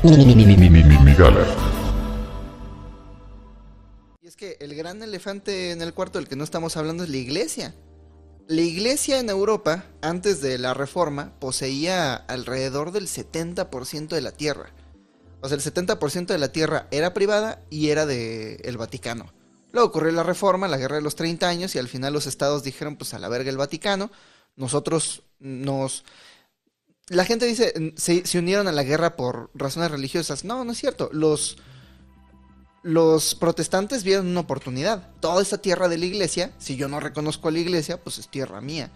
Gala. Y es que el gran elefante en el cuarto del que no estamos hablando es la iglesia. La iglesia en Europa, antes de la reforma, poseía alrededor del 70% de la tierra. O sea, el 70% de la tierra era privada y era del Vaticano. Luego ocurrió la reforma, la guerra de los 30 años, y al final los estados dijeron, pues a la verga el Vaticano. La gente dice, se unieron a la guerra por razones religiosas. No, no es cierto. Los protestantes vieron una oportunidad. Toda esta tierra de la iglesia, si yo no reconozco a la iglesia, pues es tierra mía.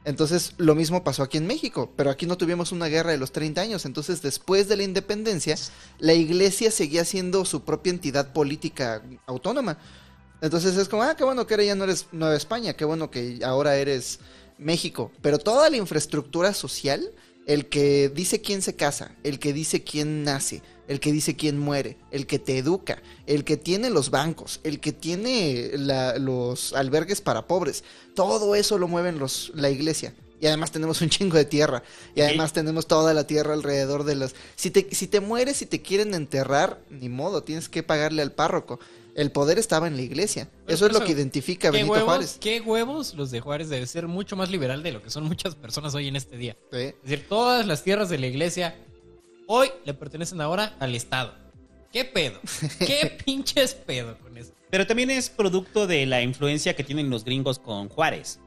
Entonces, lo mismo pasó aquí en México, pero aquí no tuvimos una guerra de los 30 años. Entonces, después de la independencia, la iglesia seguía siendo su propia entidad política autónoma. Entonces es como, qué bueno que ahora ya no eres Nueva España, qué bueno que ahora eres México. Pero toda la infraestructura social, el que dice quién se casa, el que dice quién nace, el que dice quién muere, el que te educa, el que tiene los bancos, el que tiene los albergues para pobres, todo eso lo mueven la iglesia. Y además tenemos un chingo de tierra. Y además tenemos toda la tierra alrededor de los... Si te mueres, si te quieren enterrar, ni modo, tienes que pagarle al párroco. El poder estaba en la iglesia. Eso es lo que identifica a Benito Juárez. ¿Qué huevos los de Juárez? Debe ser mucho más liberal de lo que son muchas personas hoy en este día. Sí. Es decir, todas las tierras de la iglesia hoy le pertenecen ahora al Estado. ¿Qué pedo? ¿Qué pinches pedo con eso? Pero también es producto de la influencia que tienen los gringos con Juárez.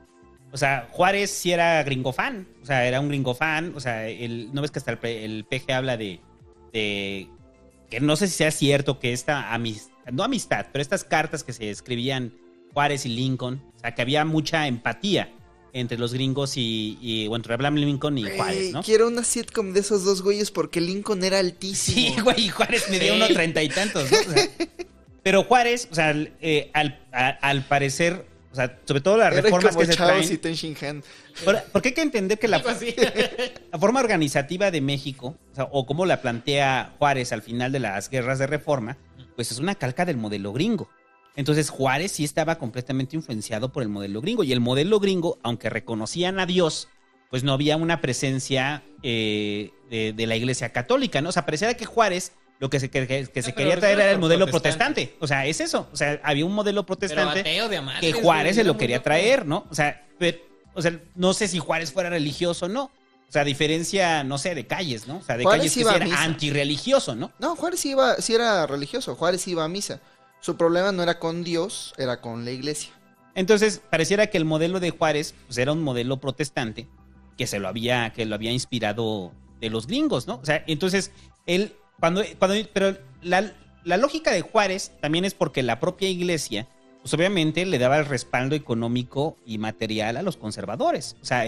O sea, Juárez sí era gringo fan. O sea, era un gringo fan. O sea, ¿no ves que hasta el PG habla de que no sé si sea cierto que esta no amistad, pero estas cartas que se escribían Juárez y Lincoln, o sea, que había mucha empatía entre los gringos y entre Abraham Lincoln y Juárez, ¿no? Quiero una sitcom de esos dos güeyes porque Lincoln era altísimo. Sí, güey, y Juárez medía unos 30 y tantos, ¿no? O sea, pero Juárez, o sea, al parecer, o sea, sobre todo las reformas que se traen. Y Ten Shin Han. Porque hay que entender que la forma organizativa de México, o cómo la plantea Juárez al final de las guerras de reforma, pues es una calca del modelo gringo. Entonces Juárez sí estaba completamente influenciado por el modelo gringo. Y el modelo gringo, aunque reconocían a Dios, pues no había una presencia de la iglesia católica, ¿no? O sea, parecía que Juárez lo que se quería traer era el modelo protestante. O sea, es eso. O sea, había un modelo protestante que Juárez se lo quería traer, ¿no? O sea, no sé si Juárez fuera religioso o no. O sea, a diferencia, no sé, de Calles, ¿no? O sea, de Juárez Calles que sí era antirreligioso, ¿no? No, Juárez sí era religioso. Juárez iba a misa. Su problema no era con Dios, era con la iglesia. Entonces, pareciera que el modelo de Juárez pues, era un modelo protestante que lo había inspirado de los gringos, ¿no? O sea, entonces, él, pero la lógica de Juárez también es porque la propia iglesia, pues obviamente le daba el respaldo económico y material a los conservadores. O sea,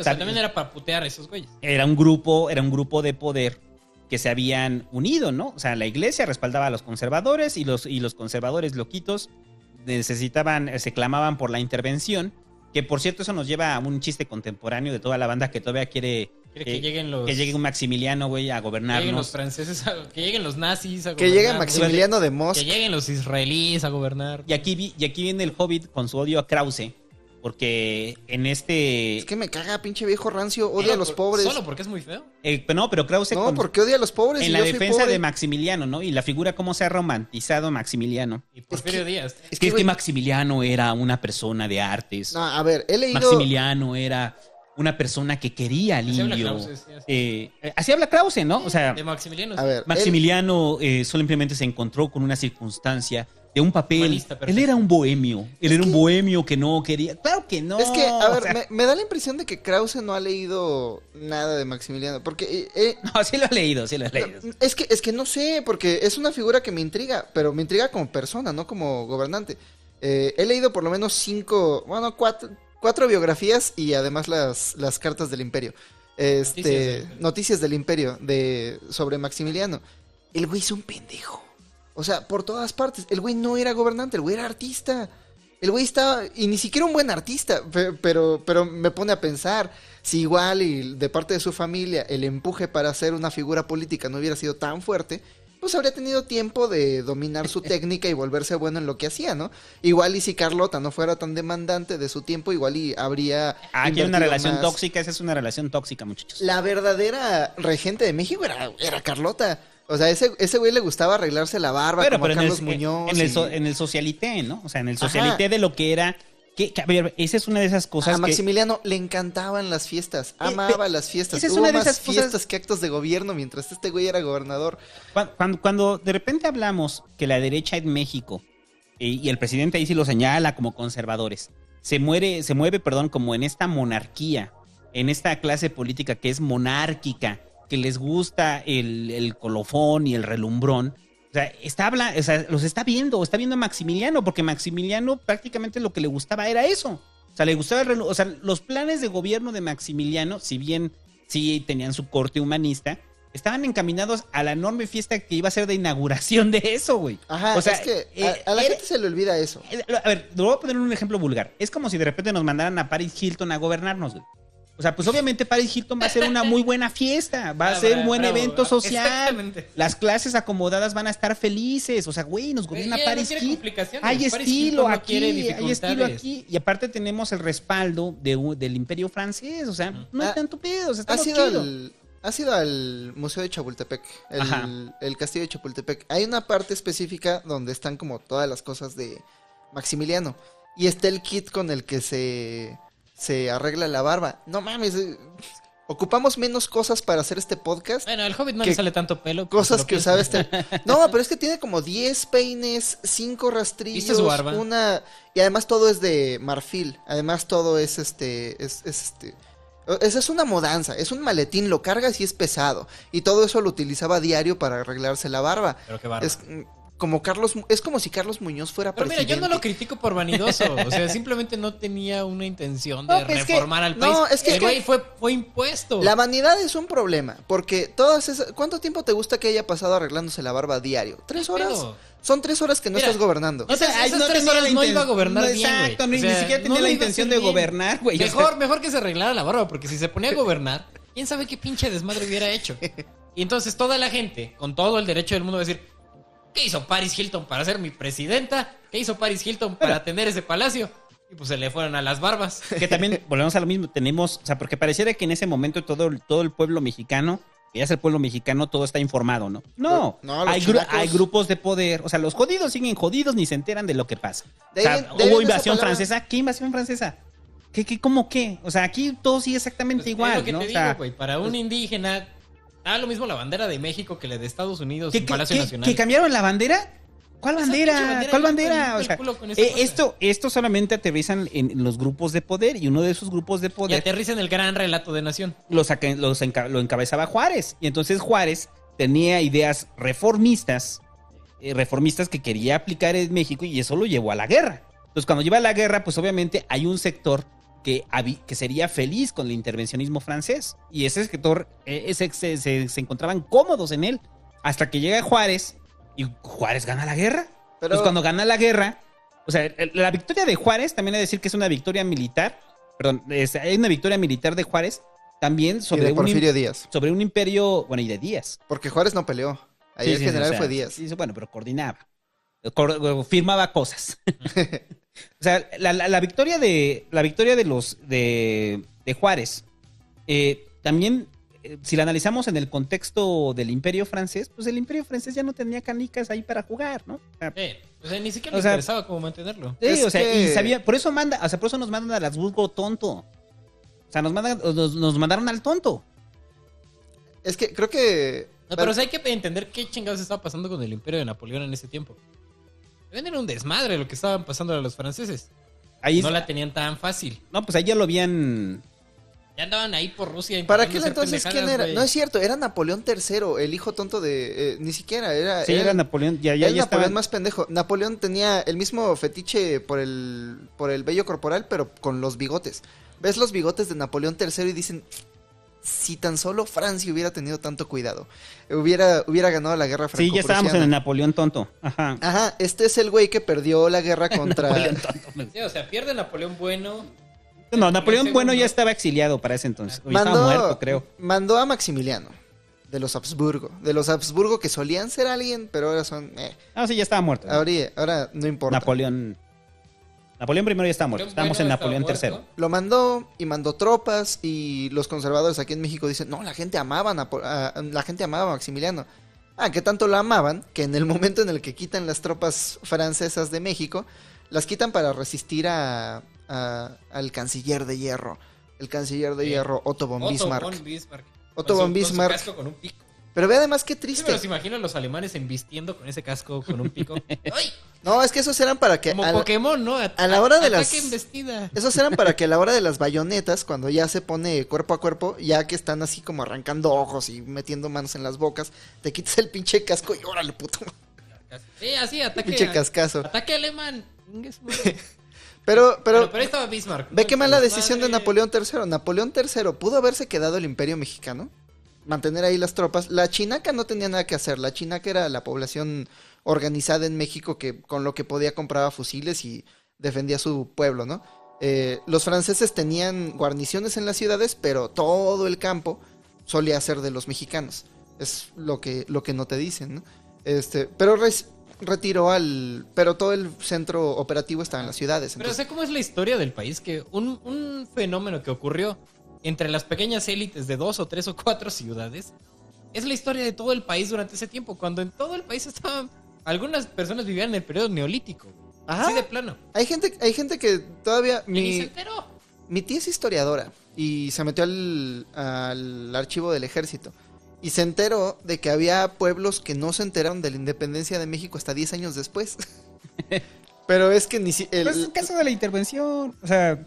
también era para putear a esos güeyes. Era un grupo de poder que se habían unido, ¿no? O sea, la iglesia respaldaba a los conservadores y los conservadores loquitos se clamaban por la intervención, que por cierto eso nos lleva a un chiste contemporáneo de toda la banda que todavía quiere que llegue un Maximiliano, güey, a gobernarnos. Que lleguen los franceses, que lleguen los nazis a gobernar. Que llegue Maximiliano de Mosc. Que lleguen los israelíes a gobernar. Y aquí viene el Hobbit con su odio a Krause. Porque en este... Es que me caga, pinche viejo rancio, odia a los pobres. ¿Solo porque es muy feo? Pero Krause... No, porque odia a los pobres. En la defensa de Maximiliano, ¿no? Y la figura cómo se ha romantizado Maximiliano. Y Porfirio Díaz. Es que Maximiliano era una persona de artes. No, a ver, he leído... Maximiliano era una persona que quería al indio. Así habla Krause, ¿no? O sea... De Maximiliano. A ver, Maximiliano simplemente se encontró con una circunstancia... de un papel. Él era un bohemio. Era un bohemio que no quería. Claro que no. Es que, a ver, me da la impresión de que Krause no ha leído nada de Maximiliano. Porque. No, sí lo ha leído. Es que no sé, porque es una figura que me intriga. Pero me intriga como persona, no como gobernante. He leído por lo menos 4 biografías y además las cartas del Imperio. Noticias del Imperio sobre Maximiliano. El güey es un pendejo. O sea, por todas partes. El güey no era gobernante, el güey era artista. El güey estaba... Y ni siquiera un buen artista. Pero me pone a pensar. Si igual y de parte de su familia el empuje para hacer una figura política no hubiera sido tan fuerte, pues habría tenido tiempo de dominar su técnica y volverse bueno en lo que hacía, ¿no? Igual y si Carlota no fuera tan demandante de su tiempo, igual y habría... Aquí hay una invertido relación más. tóxica, esa es una relación tóxica, muchachos. La verdadera regente de México era Carlota. O sea, ese güey le gustaba arreglarse la barba como Pero Carlos Muñoz. en el socialité, ¿no? O sea, en el socialité de lo que era... a ver, esa es una de esas cosas A que... Maximiliano le encantaban las fiestas, amaba las fiestas. esa es Hubo una de más esas cosas- fiestas que actos de gobierno mientras este güey era gobernador. Cuando de repente hablamos que la derecha en México, y el presidente ahí sí lo señala como conservadores, se mueve, perdón, como en esta monarquía, en esta clase política que es monárquica, que les gusta el colofón y el relumbrón. O sea, los está viendo a Maximiliano, porque Maximiliano prácticamente lo que le gustaba era eso. O sea, le gustaba o sea, los planes de gobierno de Maximiliano, si bien sí tenían su corte humanista, estaban encaminados a la enorme fiesta que iba a ser de inauguración de eso, güey. Ajá, o sea, es que a la gente se le olvida eso. a ver, lo voy a poner un ejemplo vulgar. Es como si de repente nos mandaran a Paris Hilton a gobernarnos, güey. O sea, pues obviamente Paris Hilton va a ser una muy buena fiesta, va a ser un buen bravo, evento social. exactamente. Las clases acomodadas van a estar felices. O sea, güey, nos gobierna Ella no Paris quiere Hilton. complicaciones. Hay Paris estilo Hilton no quiere aquí, hay estilo dificultades. aquí. Y aparte tenemos el respaldo del Imperio francés. O sea, no hay tanto pedo. O sea, ¿Has estamos ido, chido. has ido al Museo de Chapultepec, Ajá. el castillo de Chapultepec? Hay una parte específica donde están como todas las cosas de Maximiliano. Y está el kit con el que se arregla la barba. No mames, ocupamos menos cosas para hacer este podcast. Bueno, al Hobbit no que le sale tanto pelo. Cosas pero que piensa. usaba este. No, pero es que tiene como 10 peines, 5 rastrillos, ¿Viste su barba? y además todo es de marfil. Además todo es esa es una mudanza, es un maletín, lo cargas y es pesado. Y todo eso lo utilizaba a diario para arreglarse la barba. Pero qué barba. Es como si Carlos Muñoz fuera Pero mira, presidente. yo no lo critico por vanidoso. O sea, simplemente no tenía una intención No, de pues es que- reformar al país. no, es que- el güey fue impuesto. La vanidad es un problema, porque ¿cuánto tiempo te gusta que haya pasado arreglándose la barba a diario? ¿3 ¿Qué horas? pedo? Son 3 horas que no Mira, estás gobernando. O sea, esas no 3 tenía horas la no inten- iba a gobernar no, bien, güey. exacto, O ni sea, siquiera no tenía lo la iba a intención hacer de bien. gobernar, güey. O sea, Mejor que se arreglara la barba, porque si se ponía a gobernar, quién sabe qué pinche desmadre hubiera hecho. Y entonces toda la gente, con todo el derecho del mundo, va a decir: ¿qué hizo Paris Hilton para ser mi presidenta? ¿Qué hizo Paris Hilton para tener ese palacio? Y pues se le fueron a las barbas. que también volvemos a lo mismo, tenemos, o sea, porque pareciera que en ese momento todo el pueblo mexicano, que ya es el pueblo mexicano, todo está informado, ¿no? No, No, los hay, chamacos- hay grupos de poder, o sea, los jodidos siguen jodidos ni se enteran de lo que pasa. De O sea, ahí- de ahí hubo viene esa invasión palabra. francesa, ¿qué invasión francesa? ¿Cómo qué? O sea, aquí todo sigue exactamente Pues, igual, es lo que ¿no? te O digo, sea, güey. Para un indígena, da lo mismo la bandera de México que la de Estados Unidos, ¿que, un Palacio Nacional. que cambiaron la bandera? ¿Cuál Esa pinche bandera? bandera ¿Cuál le bandera? limpia O el sea, culo con esa cosa. esto solamente aterrizan en los grupos de poder y uno de esos grupos de Y poder aterriza en el gran relato de nación. lo encabezaba Juárez. Y entonces Juárez tenía ideas reformistas que quería aplicar en México y eso lo llevó a la guerra. Entonces cuando lleva a la guerra, pues obviamente hay un sector que sería feliz con el intervencionismo francés. Y ese sector se encontraban cómodos en él. Hasta que llega Juárez y Juárez gana la guerra. Pero- Pues cuando gana la guerra, o sea, la victoria de Juárez también hay que decir que es una victoria militar. Perdón, hay una victoria militar de Juárez también Y sobre de Porfirio Díaz. sobre un imperio, bueno, y de Díaz. Porque Juárez no peleó. Ahí Sí, el sí, general o sea, fue Díaz. sí, bueno, pero coordinaba. Firmaba cosas. O sea, la victoria de los de Juárez, también, si la analizamos en el contexto del Imperio francés, pues el Imperio francés ya no tenía canicas ahí para jugar, ¿no? O sea, ni siquiera O le sea, interesaba cómo mantenerlo. Sí, Es o sea, que- y sabía, por eso nos mandan al Habsburgo tonto. O sea, nos mandaron al tonto. Es que creo que... No, pero o sea, hay que entender qué chingados estaba pasando con el imperio de Napoleón en ese tiempo. Era un desmadre lo que estaban pasando a los franceses. Ahí, No la tenían tan fácil. no, pues ahí ya lo habían. Ya andaban ahí por Rusia. ¿Para intentando aquel hacer entonces quién pendejadas, era? güey. No es cierto, era Napoleón III, el hijo tonto de... ni siquiera, Sí, era Napoleón. Ya era Napoleón estaban. más pendejo. Napoleón tenía el mismo fetiche por el vello corporal, pero con los bigotes. Ves los bigotes de Napoleón III y dicen... Si tan solo Francia hubiera tenido tanto cuidado, hubiera ganado la guerra Sí, franco-prusiana. ya estábamos en el Napoleón tonto. Ajá. Ajá, este es el güey que perdió la guerra contra... Napoleón tonto. Sí, o sea, pierde Napoleón bueno. No, Napoleón El bueno segundo. ya estaba exiliado para ese entonces. O ya estaba muerto, creo. Mandó a Maximiliano. De los Habsburgo. De los Habsburgo que solían ser alguien, pero ahora son... No, sí, ya estaba muerto. ¿no? Ahora no importa. Napoleón primero ya está muerto. Estamos en Napoleón III. Lo mandó y mandó tropas y los conservadores aquí en México dicen, no, la gente amaba a Maximiliano. Que tanto lo amaban que en el momento en el que quitan las tropas francesas de México, las quitan para resistir al canciller de hierro. El canciller de hierro, Otto von Bismarck. Otto von Bismarck. Con su casco con un pico. Pero ve además qué Sí, triste. pero se imaginan los alemanes embistiendo con ese casco con un pico. ¡Ay! No, es que esos eran para que... Como Pokémon, ¿no? a la hora de ataque las... embestida. Esos eran para que a la hora de las bayonetas, cuando ya se pone cuerpo a cuerpo, ya que están así como arrancando ojos y metiendo manos en las bocas, te quitas el pinche casco y órale, puto. Sí, así, ataque. Pinche cascazo. Ataque alemán. Pero ahí estaba Bismarck. ve qué mala Entonces, decisión de madre. Napoleón III. Napoleón III pudo haberse quedado el Imperio Mexicano, mantener ahí las tropas. La chinaca no tenía nada que hacer. La chinaca era la población organizada en México que con lo que podía compraba fusiles y defendía su pueblo, ¿no? Los franceses tenían guarniciones en las ciudades, pero todo el campo solía ser de los mexicanos. Es lo que no te dicen, ¿no? Pero retiró pero todo el centro operativo estaba en las ciudades. Pero Entonces, sé cómo es la historia del país, que un fenómeno que ocurrió entre las pequeñas élites de 2 o 3 o 4 ciudades es la historia de todo el país durante ese tiempo, cuando en todo el país estaban... Algunas personas vivían en el periodo neolítico. Ajá. Así de plano. hay gente que todavía... Y ni se enteró. Mi tía es historiadora y se metió al archivo del ejército y se enteró de que había pueblos que no se enteraron de la independencia de México hasta 10 años después. Pero es que ni si... Pues es el caso de la intervención. O sea,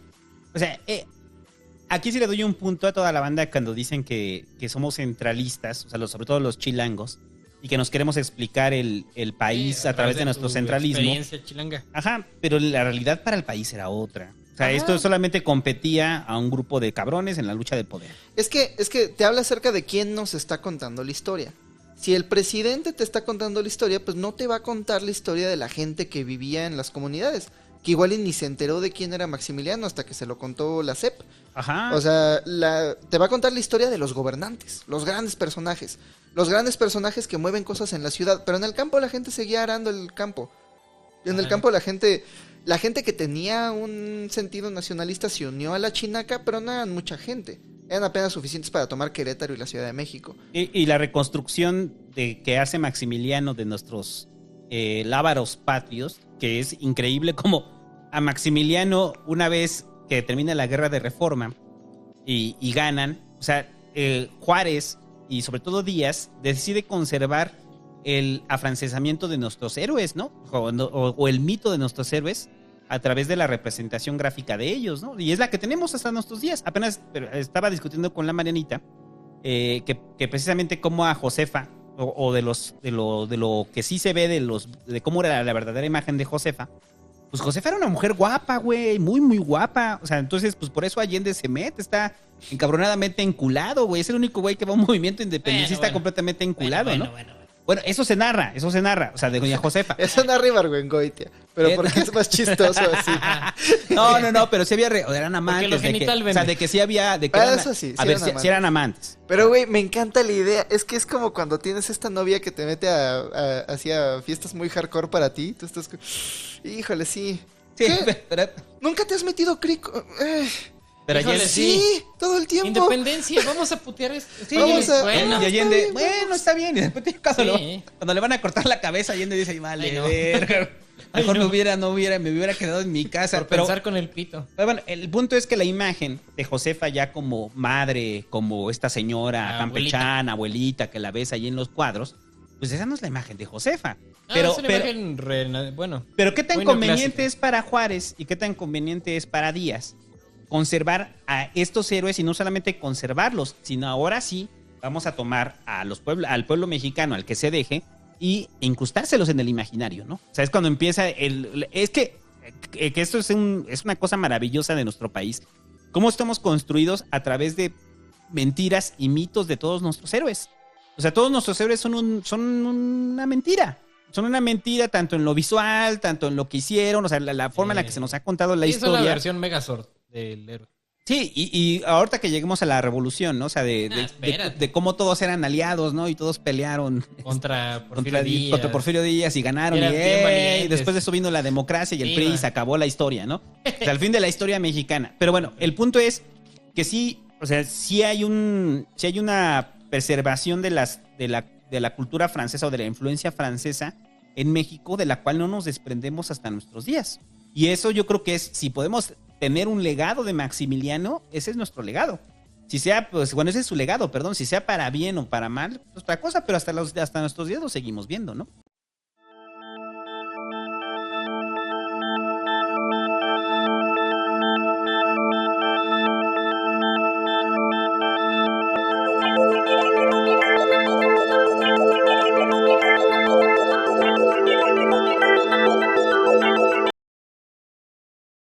aquí sí le doy un punto a toda la banda cuando dicen que somos centralistas, o sea, sobre todo los chilangos, y que nos queremos explicar el país Sí, a través de nuestro tu centralismo. experiencia chilanga. Ajá, pero la realidad para el país era otra. O sea, Ajá. esto solamente competía a un grupo de cabrones en la lucha de poder. Es que te habla acerca de quién nos está contando la historia. Si el presidente te está contando la historia, pues no te va a contar la historia de la gente que vivía en las comunidades. Que igual y ni se enteró de quién era Maximiliano hasta que se lo contó la CEP. Ajá. O sea, te va a contar la historia de los gobernantes, los grandes personajes que mueven cosas en la ciudad, pero en el campo la gente seguía arando el campo. En el campo la gente que tenía un sentido nacionalista se unió a la chinaca, pero no eran mucha gente. Eran apenas suficientes para tomar Querétaro y la Ciudad de México. Y la reconstrucción que hace Maximiliano de nuestros lábaros patrios, que es increíble como a Maximiliano, una vez que termina la guerra de Reforma y ganan, o sea, Juárez y sobre todo Díaz decide conservar el afrancesamiento de nuestros héroes, ¿no? O el mito de nuestros héroes a través de la representación gráfica de ellos, ¿no? Y es la que tenemos hasta nuestros días. Apenas estaba discutiendo con la Marianita que precisamente como a Josefa o de lo que sí se ve de cómo era la verdadera imagen de Josefa. Pues Josefa era una mujer guapa, güey, muy, muy guapa. O sea, entonces, pues por eso Allende se mete, está encabronadamente enculado, güey. Es el único güey que va a un movimiento independentista completamente enculado, ¿no? Bueno, eso se narra, o sea, de doña Josefa. Eso narra Ibargüengoitia, pero porque es más chistoso así. No, pero sí había, eran amantes. Porque lo genital o sea, de que sí había, de que Ah, eran, eso sí, a sí ver, eran si amantes. eran amantes. Pero, güey, me encanta la idea. Es que es como cuando tienes esta novia que te mete hacia fiestas muy hardcore para ti. Tú estás... Híjole, sí. Sí, ¿Qué? pero ¿Nunca te has metido crico? Híjole, Allende Sí, todo el tiempo. Independencia, vamos a putear esto. Sí, Vamos a- bueno. y Allende, está bien, bueno, está bien. Y después cuando, Sí. cuando le van a cortar la cabeza, Allende dice, vale, Ay, no. verga. Mejor me hubiera quedado en mi casa. Por Pero pensar con el pito. bueno, el punto es que la imagen de Josefa ya como madre, como esta señora campechana, abuelita, que la ves ahí en los cuadros, pues esa no es la imagen de Josefa. Pero, es una imagen bueno. pero ¿qué tan muy conveniente neoclásica. es para Juárez y qué tan conveniente es para Díaz conservar a estos héroes y no solamente conservarlos, sino ahora sí vamos a tomar al pueblo mexicano, al que se deje, y incrustárselos en el imaginario, ¿no? O sea, es cuando empieza es que esto es una cosa maravillosa de nuestro país. Cómo estamos construidos a través de mentiras y mitos de todos nuestros héroes. O sea, todos nuestros héroes son una mentira. Son una mentira tanto en lo visual, tanto en lo que hicieron, o sea, la forma en la que se nos ha contado la Sí, es historia. la versión Megazord del héroe. Sí, y ahorita que lleguemos a la revolución, ¿no? O sea, de cómo todos eran aliados, ¿no? Y todos pelearon contra Porfirio Díaz y ganaron. Y después de eso vino la democracia y el PRI y se acabó la historia, ¿no? O sea, al fin de la historia mexicana. Pero bueno, el punto es que sí, o sea, sí hay una preservación de la cultura francesa o de la influencia francesa en México, de la cual no nos desprendemos hasta nuestros días. Y eso yo creo que es, si podemos tener un legado de Maximiliano, ese es nuestro legado. Si sea, pues, bueno, ese es su legado, perdón, si sea para bien o para mal, es otra cosa, pero hasta nuestros días lo seguimos viendo, ¿no?